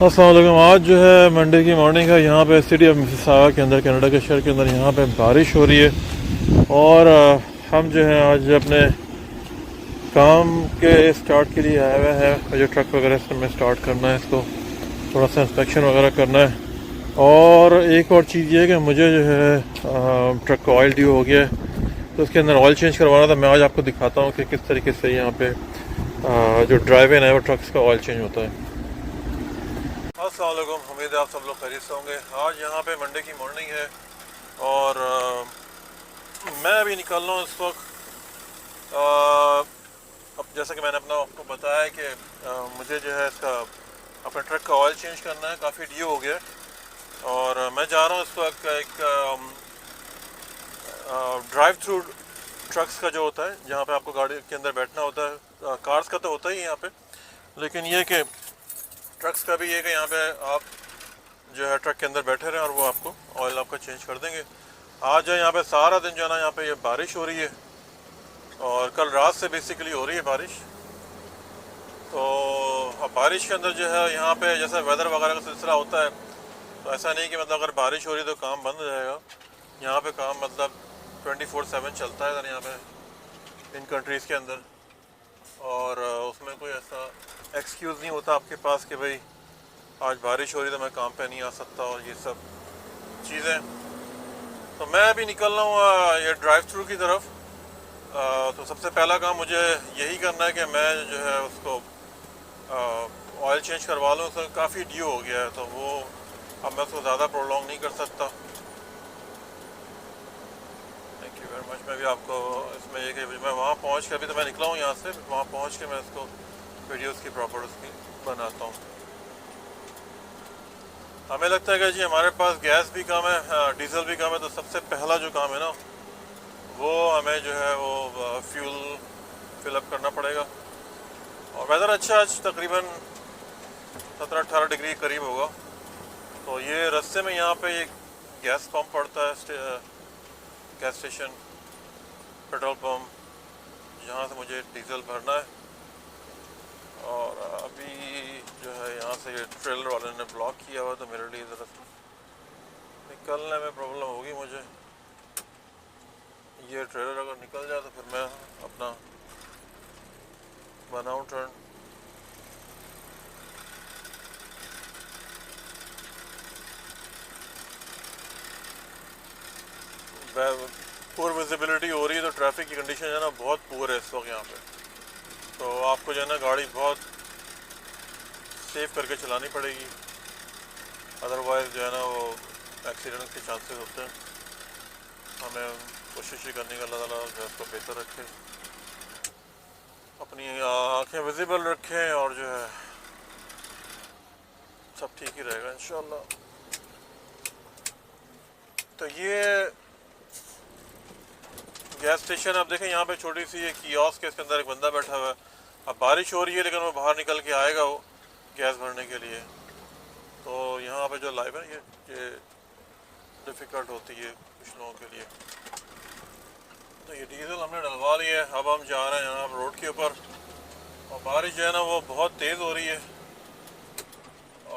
अस्सलाम वालेकुम। आज जो है मंडे की मॉर्निंग है। यहाँ पे सिटी ऑफ मिसिसागा के अंदर, कनाडा के शहर के अंदर यहाँ पे बारिश हो रही है। और हम जो है आज अपने काम के स्टार्ट के लिए आए हुए हैं। जो ट्रक वगैरह इसमें हमें स्टार्ट करना है, इसको थोड़ा सा इंस्पेक्शन वगैरह करना है। और एक और चीज़ ये है कि मुझे जो है ट्रक का ऑयल ड्यू हो गया है, तो उसके अंदर ऑयल चेंज करवाना था। मैं आज आपको दिखाता हूँ कि किस तरीके से यहाँ पे जो ड्राइव इन है वो ट्रक्स का ऑयल चेंज होता है। अस्सलाम वालेकुम, उम्मीद है आप सब लोग खैरियत से होंगे। आज यहाँ पे मंडे की मॉर्निंग है और मैं अभी निकल रहा हूँ इस वक्त। अब जैसा कि मैंने अपना आपको बताया कि मुझे जो है इसका अपने ट्रक का ऑयल चेंज करना है, काफ़ी ड्यू हो गया है। और मैं जा रहा हूँ इस वक्त एक ड्राइव थ्रू ट्रक्स का जो होता है, जहाँ पे आपको गाड़ी के अंदर बैठना होता है। कार्स का तो होता ही है यहाँ पे, लेकिन ये कि ट्रक्स का भी ये कि यहाँ पे आप जो है ट्रक के अंदर बैठे रहें और वो आपको ऑयल आपका चेंज कर देंगे। आज जो है यहाँ पे सारा दिन जो है ना, यहाँ पे ये बारिश हो रही है और कल रात से बेसिकली हो रही है बारिश। तो अब बारिश के अंदर जो है यहाँ पे जैसा वेदर वगैरह का सिलसिला होता है, तो ऐसा नहीं कि मतलब अगर बारिश हो रही है तो काम बंद हो जाएगा। यहाँ पे काम मतलब 24/7 चलता है यहाँ पे इन कंट्रीज़ के अंदर। और उसमें कोई ऐसा एक्सक्यूज़ नहीं होता आपके पास कि भाई आज बारिश हो रही तो मैं काम पे नहीं आ सकता और ये सब चीज़ें। तो मैं अभी निकल रहा हूँ ये ड्राइव थ्रू की तरफ। तो सबसे पहला काम मुझे यही करना है कि मैं जो है उसको ऑयल चेंज करवा लूँ। उसका काफ़ी ड्यू हो गया है, तो वो अब मैं उसको ज़्यादा प्रोलॉन्ग नहीं कर सकता। Thank you very much. मैं भी आपको इसमें ये कि मैं वहाँ पहुँच के, अभी तो मैं निकला हूँ यहाँ से, वहाँ पहुँच के मैं इसको वीडियोज़ की प्रॉपर उसकी बनाता हूँ। हमें लगता है कि जी हमारे पास गैस भी कम है, डीजल भी कम है, तो सबसे पहला जो काम है ना, वो हमें जो है वो फ्यूल फिलअप करना पड़ेगा। और वेदर अच्छा, आज तकरीबन 17-18 डिग्री करीब होगा। तो ये रास्ते में यहाँ पे एक गैस पंप पड़ता है, गैस स्टेशन, पेट्रोल पंप, जहाँ से मुझे डीजल भरना है। और अभी जो है यहाँ से ये ट्रेलर वाले ने ब्लॉक किया हुआ, तो मेरे लिए ज़रा निकलने में प्रॉब्लम होगी मुझे। ये ट्रेलर अगर निकल जाए तो फिर मैं अपना बनाऊँ टर्न। पुअर विजिबिलिटी हो रही है, तो ट्रैफिक की कंडीशन जो है ना बहुत पुअर है इस वक्त यहाँ पे। तो आपको जो है ना गाड़ी बहुत सेफ करके चलानी पड़ेगी, अदरवाइज़ जो है ना वो एक्सीडेंट के चांसेस होते हैं। हमें कोशिश ही करनी का अल्लाह ताला जो है उसको बेहतर रखे, अपनी आँखें विजिबल रखें और जो है सब ठीक ही रहेगा इंशाल्लाह। तो ये गैस स्टेशन आप देखें, यहाँ पे छोटी सी एक कियोस्क है, इसके अंदर एक बंदा बैठा हुआ है। अब बारिश हो रही है, लेकिन वो बाहर निकल के आएगा वो गैस भरने के लिए। तो यहाँ पे जो लाइफ है ये डिफ़िकल्ट होती है कुछ लोगों के लिए। तो ये डीजल हमने डलवा लिया है, अब हम जा रहे हैं जनाब रोड के ऊपर। और बारिश जो है ना वो बहुत तेज़ हो रही है।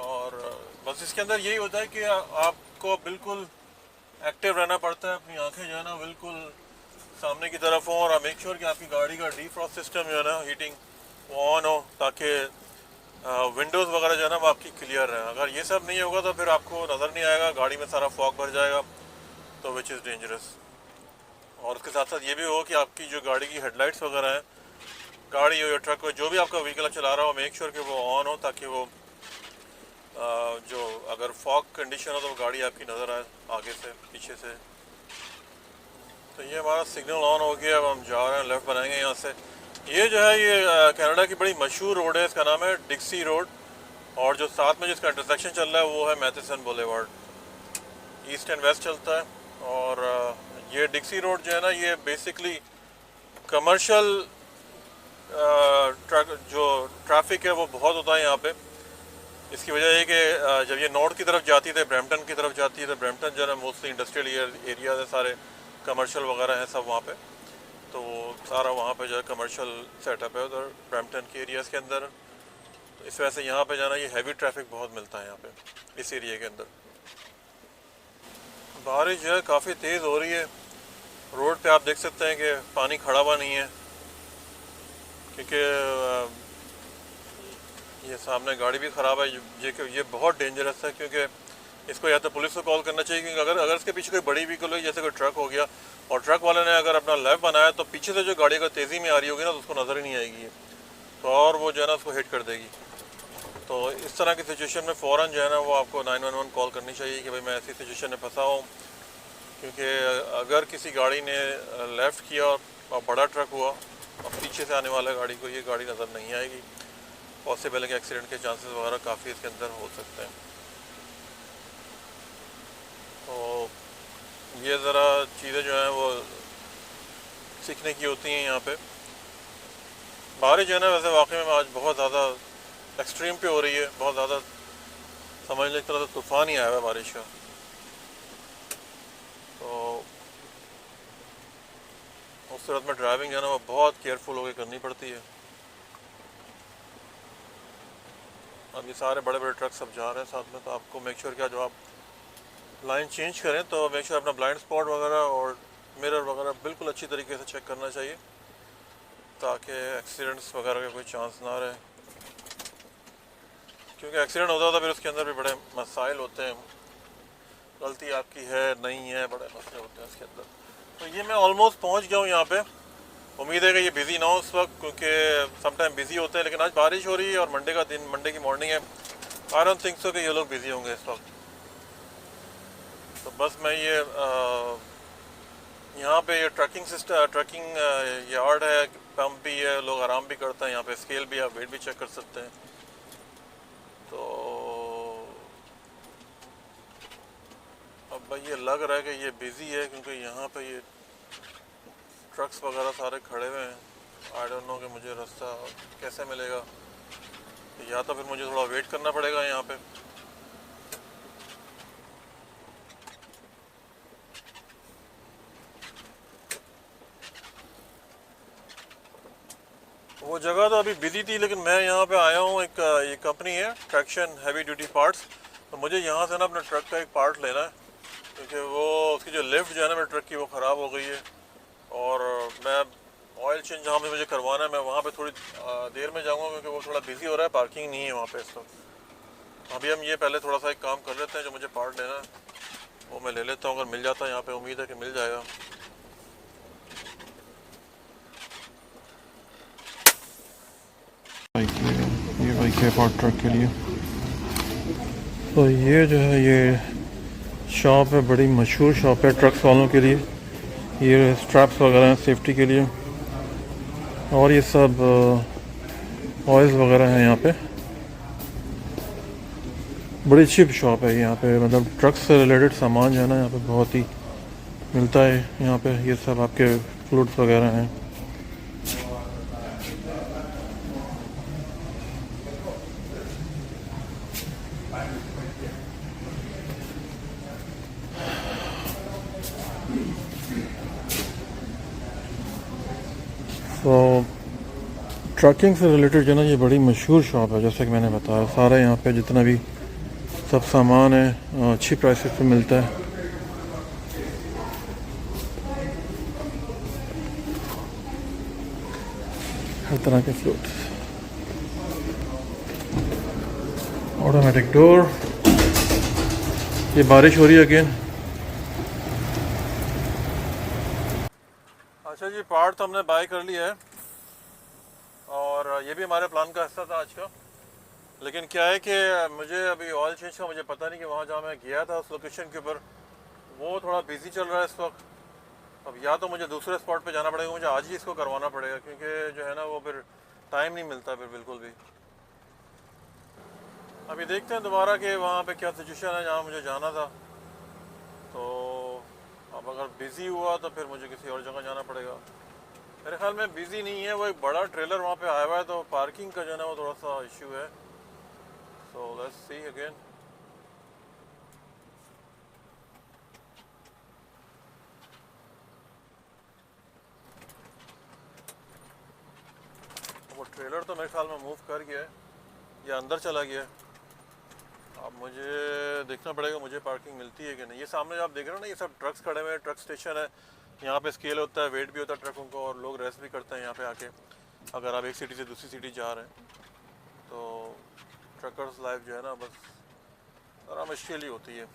और बस इसके अंदर यही होता है कि आपको बिल्कुल एक्टिव रहना पड़ता है, अपनी आंखें जो है ना बिल्कुल सामने की तरफ हो, और मेक श्योर कि आपकी गाड़ी का डीफ्रॉस्ट सिस्टम जो है ना, हीटिंग, वो ऑन हो, ताकि विंडोज़ वगैरह जो है ना वो आपकी क्लियर रहे। अगर ये सब नहीं होगा तो फिर आपको नज़र नहीं आएगा, गाड़ी में सारा फॉग भर जाएगा, तो विच इज़ डेंजरस। और उसके साथ साथ ये भी हो कि आपकी जो गाड़ी की हेडलाइट्स वगैरह हैं, गाड़ी हो या ट्रक हो, जो भी आपका व्हीकल चला रहा हो, मेक श्योर कि वो ऑन हो, ताकि वो जो अगर फॉग कंडीशन हो तो वो गाड़ी आपकी नज़र आए आगे से पीछे से। तो ये हमारा सिग्नल ऑन हो गया। अब हम जा रहे हैं, लेफ़्ट बनाएंगे यहाँ से। ये जो है ये कनाडा की बड़ी मशहूर रोड है, इसका नाम है डिक्सी रोड। और जो साथ में जिसका इंटरसेक्शन चल रहा है वो है मैथिसन बुलेवार्ड, ईस्ट एंड वेस्ट चलता है। और ये डिक्सी रोड जो है ना, ये बेसिकली कमर्शियल जो ट्रैफिक है वो बहुत होता है यहाँ पे। इसकी वजह है कि जब ये नॉर्थ की तरफ जाती है, ब्रैम्पटन की तरफ जाती है, तो ब्रैम्पटन जो है मोस्टली इंडस्ट्रियल एरियाज है, सारे कमर्शियल वगैरह हैं सब वहाँ पे। तो सारा वहाँ पे जो है कमर्शियल सेटअप है उधर ब्रैम्पटन के एरियाज़ के अंदर। तो इस वजह से यहाँ पे जाना ये हैवी ट्रैफिक बहुत मिलता है यहाँ पे इस एरिया के अंदर। बारिश जो है काफ़ी तेज़ हो रही है। रोड पे आप देख सकते हैं कि पानी खड़ा हुआ नहीं है, क्योंकि ये सामने गाड़ी भी ख़राब है। ये बहुत डेंजरस है, क्योंकि इसको या तो पुलिस को कॉल करना चाहिए, क्योंकि अगर अगर इसके पीछे कोई बड़ी व्हीकल हो, जैसे कोई ट्रक हो गया, और ट्रक वाले ने अगर अपना लेफ्ट बनाया तो पीछे से जो गाड़ी अगर तेज़ी में आ रही होगी ना तो उसको नज़र ही नहीं आएगी, तो और वो जो है ना उसको हिट कर देगी। तो इस तरह की सिचुएशन में फ़ौरन जो है ना वो आपको 911 कॉल करनी चाहिए कि भाई मैं ऐसी सिचुएशन में फंसा हूँ। क्योंकि अगर किसी गाड़ी ने लेफ़्ट किया और बड़ा ट्रक हुआ और पीछे से आने वाला गाड़ी को ये गाड़ी नज़र नहीं आएगी, पॉसिबल है कि एक्सीडेंट के चांसेस वगैरह काफ़ी इसके अंदर हो सकते हैं। तो ये ज़रा चीज़ें जो हैं वो सीखने की होती हैं यहाँ पे। बारिश जो है ना वैसे वाकई में आज बहुत ज़्यादा एक्सट्रीम पे हो रही है, बहुत ज़्यादा समझ लें एक तरह से तूफ़ान ही आया हुआ है बारिश का। तो उस सूरत में ड्राइविंग जो है ना वो बहुत केयरफुल होकर करनी पड़ती है। अब ये सारे बड़े बड़े ट्रक सब जा रहे हैं साथ में, तो आपको मेक श्योर क्या, जो आप लाइन चेंज करें तो मेक श्योर अपना ब्लाइंड स्पॉट वगैरह और मिरर वगैरह बिल्कुल अच्छी तरीके से चेक करना चाहिए, ताकि एक्सीडेंट्स वगैरह के कोई चांस ना रहे। क्योंकि एक्सीडेंट होता था फिर उसके अंदर भी बड़े मसाइल होते हैं, गलती आपकी है नहीं है, बड़े मसले होते हैं उसके अंदर। तो ये मैं ऑलमोस्ट पहुंच गया हूँ यहाँ पे। उम्मीद है कि ये बिज़ी ना हो उस वक्त, क्योंकि समटाइम बिज़ी होते हैं, लेकिन आज बारिश हो रही है और मंडे का दिन, मंडे की मॉर्निंग है। आई डोंट थिंक सो कि ये लोग बिज़ी होंगे इस वक्त। तो बस मैं ये यहाँ पे ये ट्रकिंग यार्ड है, पंप भी है, लोग आराम भी करते हैं यहाँ पे, स्केल भी, आप वेट भी चेक कर सकते हैं। तो अब भाई ये लग रहा है कि ये बिज़ी है, क्योंकि यहाँ पे ये ट्रक्स वगैरह सारे खड़े हुए हैं। आई डोंट नो कि मुझे रास्ता कैसे मिलेगा, या तो फिर मुझे थोड़ा वेट करना पड़ेगा यहाँ पे। वो जगह तो अभी बिजी थी, लेकिन मैं यहाँ पे आया हूँ। एक ये कंपनी है ट्रैक्शन हैवी ड्यूटी पार्ट्स, तो मुझे यहाँ से ना अपने ट्रक का एक पार्ट लेना है, क्योंकि वो उसकी जो लिफ्ट जो है ना मेरे ट्रक की वो ख़राब हो गई है। और मैं ऑयल चेंज जहाँ पे मुझे करवाना है, मैं वहाँ पे थोड़ी देर में जाऊँगा, क्योंकि वो थोड़ा बिजी हो रहा है, पार्किंग नहीं है वहाँ पे इस वक्त। अभी हम ये पहले थोड़ा सा एक काम कर लेते हैं, जो मुझे पार्ट लेना है वो मैं ले लेता हूँ। अगर मिल जाता है यहाँ पे, उम्मीद है कि मिल जाएगा। ये बाइक है पार्ट ट्रक के लिए। तो ये जो है ये शॉप है, बड़ी मशहूर शॉप है ट्रक्स वालों के लिए। ये स्ट्रैप्स वगैरह हैं सेफ्टी के लिए, और ये सब ऑयल्स वगैरह हैं यहाँ पे। बड़ी अच्छी शॉप है यहाँ पे, मतलब ट्रक्स से रिलेटेड सामान जो है ना यहाँ पे बहुत ही मिलता है। यहाँ पे ये सब आपके फ्लूइड्स वगैरह हैं। तो ट्रकिंग से रिलेटेड जो है ना ये बड़ी मशहूर शॉप है, जैसे कि मैंने बताया। सारा यहाँ पे जितना भी सब सामान है अच्छी प्राइसेस पे मिलता है। हर तरह के फ्लूइड्स, ऑटोमेटिक डोर। ये बारिश हो रही है अगेन। अच्छा जी, पार्ट तो हमने बाय कर लिया है, और ये भी हमारे प्लान का हिस्सा था आज का। लेकिन क्या है कि मुझे अभी ऑयल चेंज का मुझे पता नहीं कि वहाँ जहाँ मैं गया था उस लोकेशन के ऊपर वो थोड़ा बिजी चल रहा है इस वक्त। अब या तो मुझे दूसरे स्पॉट पे जाना पड़ेगा, मुझे आज ही इसको करवाना पड़ेगा, क्योंकि जो है ना वो फिर टाइम नहीं मिलता फिर बिल्कुल भी। अभी देखते हैं दोबारा कि वहाँ पे क्या सिचुएशन है जहाँ मुझे जाना था। तो अब अगर बिज़ी हुआ तो फिर मुझे किसी और जगह जाना पड़ेगा। मेरे ख्याल में बिज़ी नहीं है, वो एक बड़ा ट्रेलर वहाँ पे आया हुआ है, तो पार्किंग का जो है ना वो थोड़ा सा इशू है। So let's see again. वो ट्रेलर तो मेरे ख्याल में मूव कर गया है। ये अंदर चला गया। अब मुझे देखना पड़ेगा मुझे पार्किंग मिलती है कि नहीं। ये सामने जो आप देख रहे हो ना, ये सब ट्रक्स खड़े हुए हैं, ट्रक स्टेशन है। यहाँ पे स्केल होता है, वेट भी होता है ट्रकों का, और लोग रेस्ट भी करते हैं यहाँ पे आके। अगर आप एक सिटी से दूसरी सिटी जा रहे हैं तो ट्रकर्स लाइफ जो है ना, बस ज़रा मुश्किल ही होती है।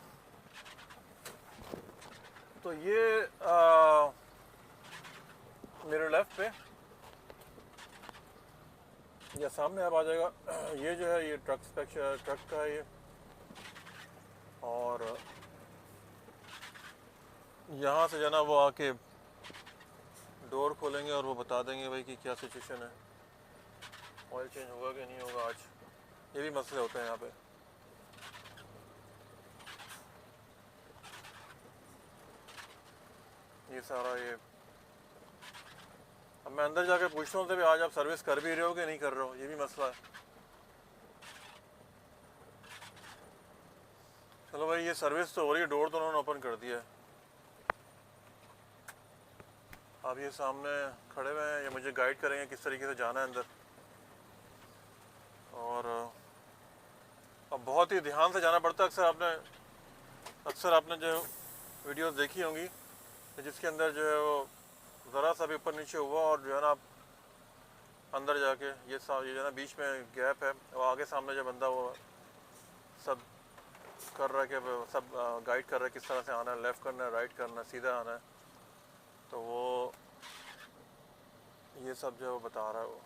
तो ये मेरे लेफ्ट पे या सामने आप आ जाएगा, ये जो है ये ट्रक का है ये। और यहाँ से जो है ना वो आके डोर खोलेंगे और वो बता देंगे भाई कि क्या सिचुएशन है, ऑयल चेंज होगा कि नहीं होगा आज। ये भी मसले होते हैं यहाँ पे। ये सारा ये अब मैं अंदर जाके पूछता हूँ उनसे भी आज आप सर्विस कर भी रहे हो कि नहीं कर रहे हो, ये भी मसला है। चलो भाई ये सर्विस तो हो रही है, डोर तो उन्होंने ओपन कर दिया है। अब ये सामने खड़े हुए हैं, ये मुझे गाइड करेंगे किस तरीके से जाना है अंदर। और अब बहुत ही ध्यान से जाना पड़ता है। अक्सर आपने जो वीडियोस देखी होंगी जिसके अंदर जो है वो ज़रा सा भी ऊपर नीचे हुआ और जो है ना आप अंदर जाके ये जो है ना बीच में गैप है, वो आगे सामने जो बंदा वो सब कर रहा है कि सब गाइड कर रहा है किस तरह से आना है, लेफ़्ट करना है, राइट करना है, सीधा आना है। तो वो ये सब जो है वो बता रहा है वो।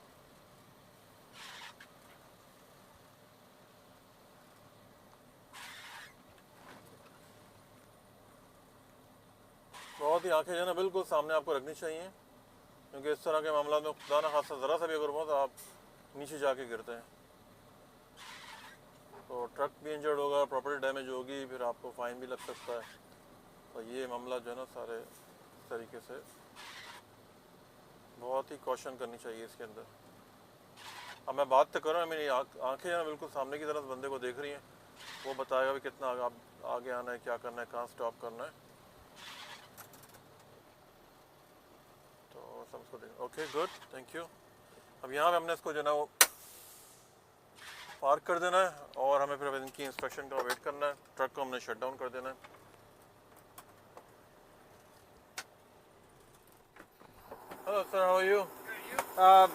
बहुत ही आंखें जो है ना बिल्कुल सामने आपको रखनी चाहिए, क्योंकि इस तरह के मामला में खुदा ना खासा ज़रा सा भी अगर हो तो आप नीचे जाके गिरते हैं तो ट्रक भी इंजर्ड होगा, प्रॉपर्टी डैमेज होगी, फिर आपको फ़ाइन भी लग सकता है। तो ये मामला जो है ना सारे इस तरीके से बहुत ही कॉशन करनी चाहिए इसके अंदर। अब मैं बात तो कर रहा हूँ, मेरी आंखें जो है बिल्कुल सामने की तरफ बंदे को देख रही हैं। वो बताएगा भी कितना आगे आना है, क्या करना है, कहाँ स्टॉप करना है। तो सबको देख, ओके गुड, थैंक यू। अब यहाँ पे हमने इसको जो है ना वो पार्क कर देना है और हमें फिर इनकी इंस्पेक्शन का वेट करना है। ट्रक को हमने शट डाउन कर देना है। Hello sir, how are you?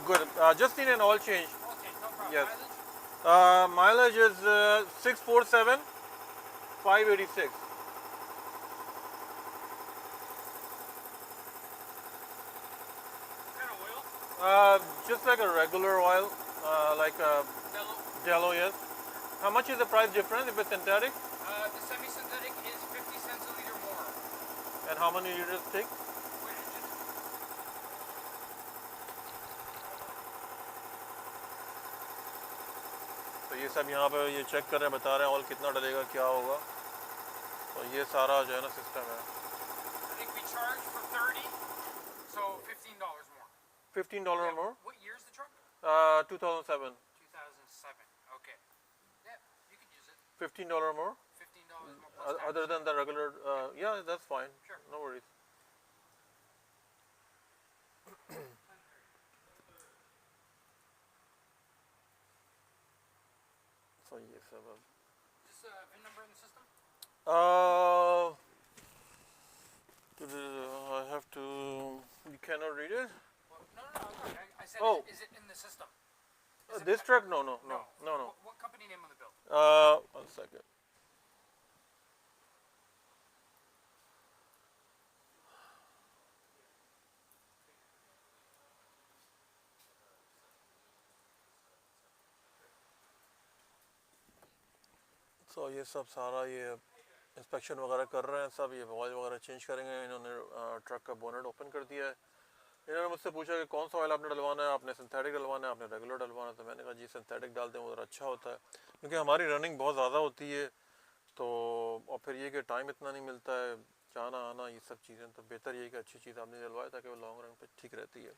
Good. Just need an oil change. Okay, no problem. Yes. Mileage? Mileage is 647, 586. What kind of oil? Just like a regular oil, like a Dello. Dello, yes. How much is the price difference if it's synthetic? The semi-synthetic is 50 cents a liter more. And how many liters take? Wait, तो ये सब यहाँ पे ये check कर रहे हैं, बता रहे हैं ऑयल कितना डलेगा, क्या होगा। तो ये सारा जो है ना सिस्टम है। I think we charge for 30, so $15 more. $15 more? What year is the truck? 2007. 2007. Okay. Yeah, you can use it. $15 more? $15 more plus tax. Other than the regular, yeah, that's fine. Sure. No worries. So ये सब अब Is this VIN number in the system? I have to. You cannot read it. Well, no. I said, Oh. is it in the system? Is it This truck? No. What company name on the bill? 1 second. So ये सब सारा ये inspection वगैरह कर रहे हैं सब, ये ऑयल वगैरह चेंज करेंगे। इन्होंने ट्रक का बोनेट ओपन कर दिया है। इन्होंने मुझसे पूछा कि कौन सा ऑयल आपने डलवाना है, आपने सिंथेटिक डलवाना है, आपने रेगुलर डलवाना है। तो मैंने कहा जी सिंथेटिक डाल दें, वो ज़रा अच्छा होता है, क्योंकि हमारी रनिंग बहुत ज़्यादा होती है। तो और फिर ये कि टाइम इतना नहीं मिलता है, जाना आना ये सब चीज़ें, तो बेहतर ये कि अच्छी चीज़ आपने डलवाए ताकि वो लॉन्ग रन पर ठीक रहती है।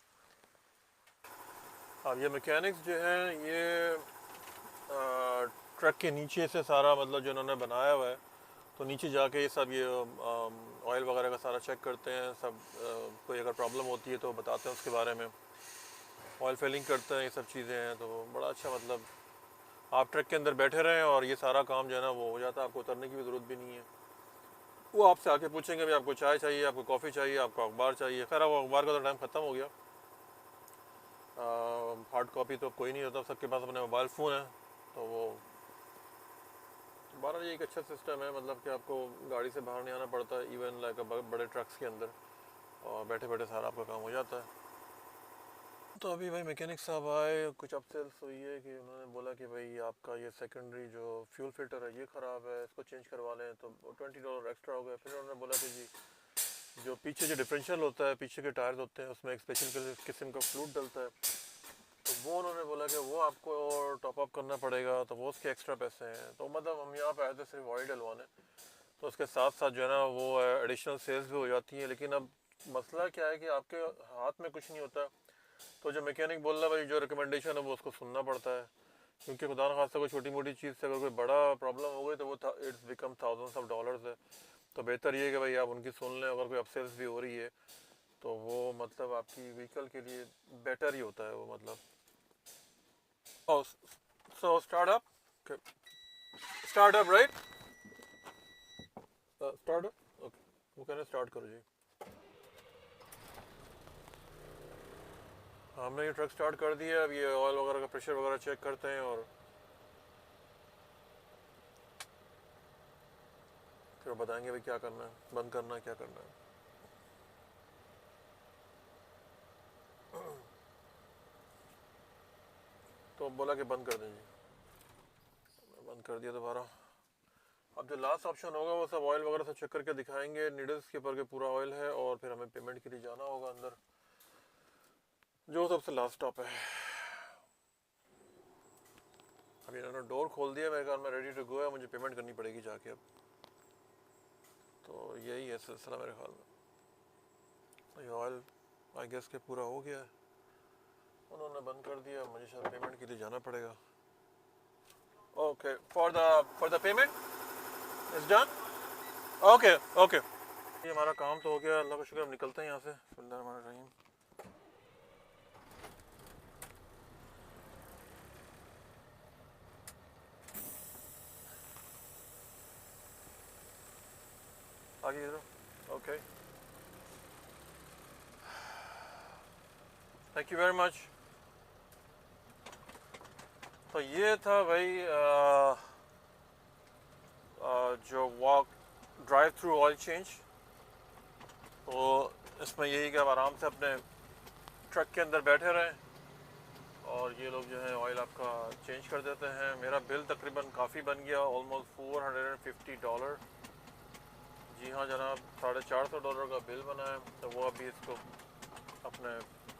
अब ये मैकेनिक्स जो हैं ये ट्रक के नीचे से सारा मतलब जो इन्होंने बनाया हुआ है, तो नीचे जाके ये सब ये ऑयल वगैरह का सारा चेक करते हैं सब। कोई अगर प्रॉब्लम होती है तो बताते हैं उसके बारे में, ऑयल फिलिंग करते हैं, ये सब चीज़ें हैं। तो बड़ा अच्छा मतलब आप ट्रक के अंदर बैठे रहें और ये सारा काम जो है ना वो हो जाता है, आपको उतरने की भी ज़रूरत भी नहीं है। वो आपसे आके पूछेंगे भाई आपको चाय चाहिए, आपको कॉफ़ी चाहिए, आपको अखबार चाहिए। खैर अब अखबार का तो टाइम ख़त्म हो गया, हार्ड कॉपी तो कोई नहीं होता, सबके पास अपने मोबाइल फ़ोन है। तो वो बारह ये एक अच्छा सिस्टम है, मतलब कि आपको गाड़ी से बाहर नहीं आना पड़ता, इवन लाइक बड़े ट्रक्स के अंदर, और बैठे बैठे सारा आपका काम हो जाता है। तो अभी भाई मैकेनिक साहब आए, कुछ अपसेल्स हुई है कि उन्होंने बोला कि भाई आपका ये सेकेंडरी जो फ्यूल फिल्टर है ये ख़राब है, इसको चेंज करवा लें, तो $20 एक्स्ट्रा हो गया। फिर उन्होंने बोला कि जी जो पीछे जो डिफरेंशियल होता है, पीछे के टायर्स होते हैं, उसमें एक स्पेशल किस्म का फ्लूइड डलता है, तो वो उन्होंने बोला कि वो आपको टॉप अप करना पड़ेगा, तो वो उसके एक्स्ट्रा पैसे हैं। तो मतलब हम यहाँ पे आए थे सिर्फ ऑयल डलवाने, तो उसके साथ साथ जो है ना वो एडिशनल सेल्स भी हो जाती हैं। लेकिन अब मसला क्या है कि आपके हाथ में कुछ नहीं होता, तो जो मैकेनिक बोल रहा है भाई जो रिकमेंडेशन है वो उसको सुनना पड़ता है, क्योंकि खुदा न खास्ता कोई छोटी मोटी चीज़ से अगर कोई बड़ा प्रॉब्लम हो गई तो वो it's become thousands of dollars है। तो बेहतर ये है कि भाई आप उनकी सुन लें, अगर कोई अपसेल्स भी हो रही है तो वो मतलब आपकी व्हीकल के लिए बेटर ही होता है वो, मतलब। Oh, so start up. Okay. Start up, right? Start up. Okay. वो कहना स्टार्ट करो जी। हमने ये ट्रक स्टार्ट कर दिया, अब ये ऑयल वगैरह का प्रेशर वगैरह चेक करते हैं और फिर बताएंगे भाई क्या करना है, बंद करना है, क्या करना है। तो बोला कि बंद कर दें जी, बंद कर दिया दोबारा। अब जो लास्ट ऑप्शन होगा वो सब ऑयल वगैरह सब चेक करके दिखाएंगे, नीडल्स के ऊपर के पूरा ऑयल है, और फिर हमें पेमेंट के लिए जाना होगा अंदर, जो सबसे लास्ट स्टॉप है। अब इन्होंने डोर खोल दिया, मेरे ख्याल में रेडी टू गो है, मुझे पेमेंट करनी पड़ेगी जाके अब। तो यही है सिलसिला मेरे ख्याल में। ये ऑयल आई गेस के पूरा हो गया है, उन्होंने बंद कर दिया, मुझे शायद पेमेंट के लिए जाना पड़ेगा। Okay, for the payment is done. Okay okay, ये हमारा काम तो हो गया, अल्लाह का शुक्र। हम निकलते हैं यहाँ से। बिस्मिल्लाहिर्रहमानिर्रहीम। आगे इधर। Okay, thank you very much. तो ये था भाई जो walk drive through oil change. तो इसमें यही कि आप आराम से अपने ट्रक के अंदर बैठे रहें और ये लोग जो है ऑयल आपका चेंज कर देते हैं। मेरा बिल तकरीबन काफ़ी बन गया, ऑलमोस्ट $450। जी हाँ जनाब, $450 का बिल बना है। तो वो अभी इसको अपने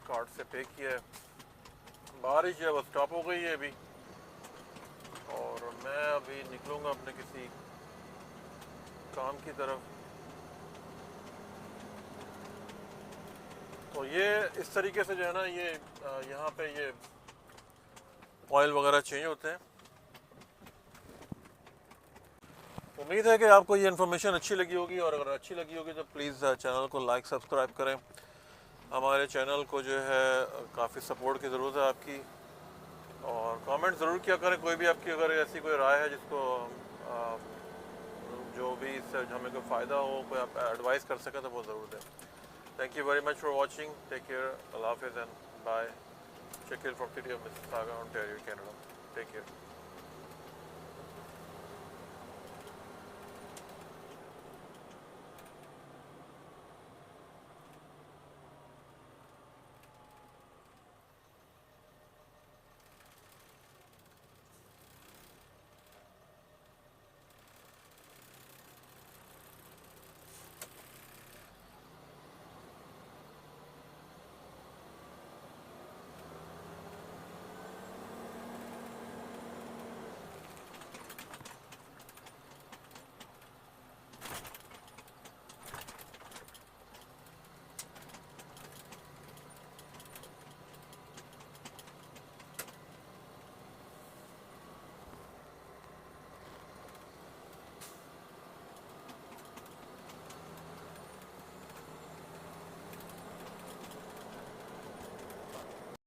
कार्ड से पे किया है। बारिश है वो स्टॉप हो गई है अभी, और मैं अभी निकलूँगा अपने किसी काम की तरफ। तो ये इस तरीके से जो है ना ये यहाँ पे ये ऑयल वगैरह चेंज होते हैं। उम्मीद है कि आपको ये इन्फॉर्मेशन अच्छी लगी होगी, और अगर अच्छी लगी होगी तो प्लीज़ चैनल को लाइक सब्सक्राइब करें। हमारे चैनल को जो है काफ़ी सपोर्ट की ज़रूरत है आपकी, और कमेंट ज़रूर किया करें। कोई भी आपकी अगर ऐसी कोई राय है जिसको जो भी इससे हमें कोई फ़ायदा हो, कोई आप एडवाइस कर सकें तो वो ज़रूर दें। Thank you very much for watching. Take care. Allah Hafiz and bye. Check it from City of Mississauga, Ontario, Canada. Take care.